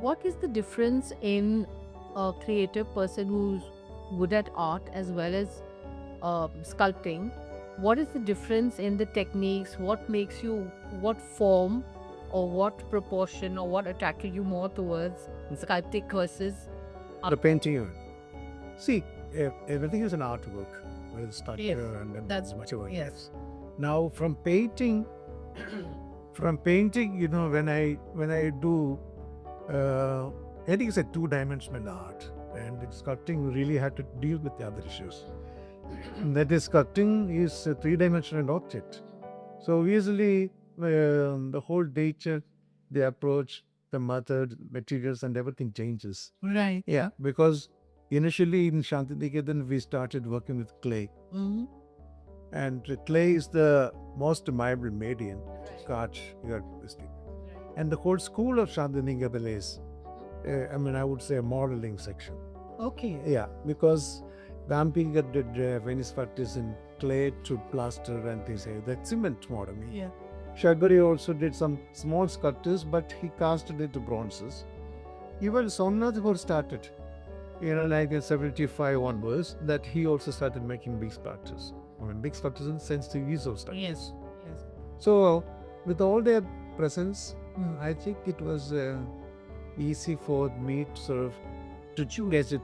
what is the difference in a creative person who's good at art as well as sculpting? What is the difference in the techniques? What makes you, what form or what proportion or what attracted you more towards sculpting versus The painting. See, everything is an artwork, whether it's sculpture Yes, and then that's whatever. yes. Now, from painting, when I do, I think it's a two-dimensional art, and sculpting really had to deal with the other issues. That is, sculpting is a three-dimensional object. So easily, the whole nature, the approach, the method, materials, and everything changes. Right. Yeah, because initially in Shantiniketan, we started working with clay. Mm-hmm. And clay is the most malleable medium, scotch, and the whole school of Shantiniketan is, I would say a modeling section. Okay. Yeah, because Vampinga did Venice practice in clay to plaster and things like that, cement modeling. Yeah. Shagari also did some small sculptures, but he casted it to bronzes. Even Somnath started, like in 75 onwards, that he also started making big sculptures. Big sculptures in the sense to use of sculptures. Yes. Yes. So, with all their presence, I think it was easy for me to sort of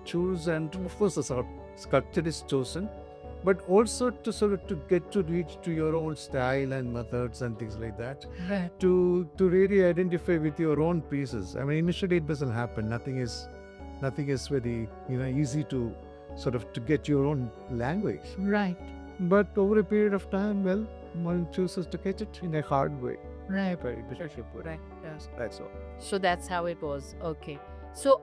choose, and of course, the sort of sculpture is chosen, but also to sort of to get to reach to your own style and methods and things like that. Right. To really identify with your own pieces. Initially it doesn't happen. Nothing is very easy to sort of to get your own language. Right. But over a period of time, well, one chooses to get it in a hard way. Right. Right. Yes. That's all. So that's how it was. Okay. So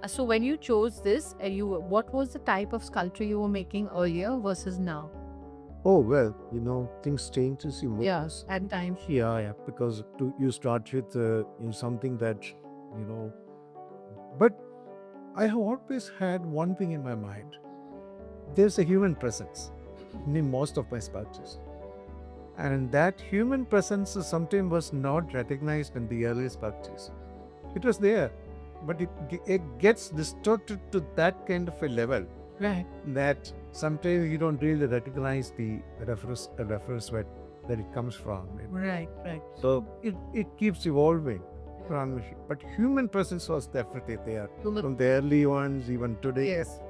so when you chose this, what was the type of sculpture you were making earlier versus now? Oh well, things change as you move. Yes, at times. Yeah. Because you start with something that But I have always had one thing in my mind. There's a human presence in most of my sculptures. And that human presence sometimes was not recognized in the early sculptures. It was there, but it gets distorted to that kind of a level. Right. That sometimes you don't really recognize the reference where that it comes from. Right. So it keeps evolving. But human presence was definitely there. From the early ones, even today. Yes.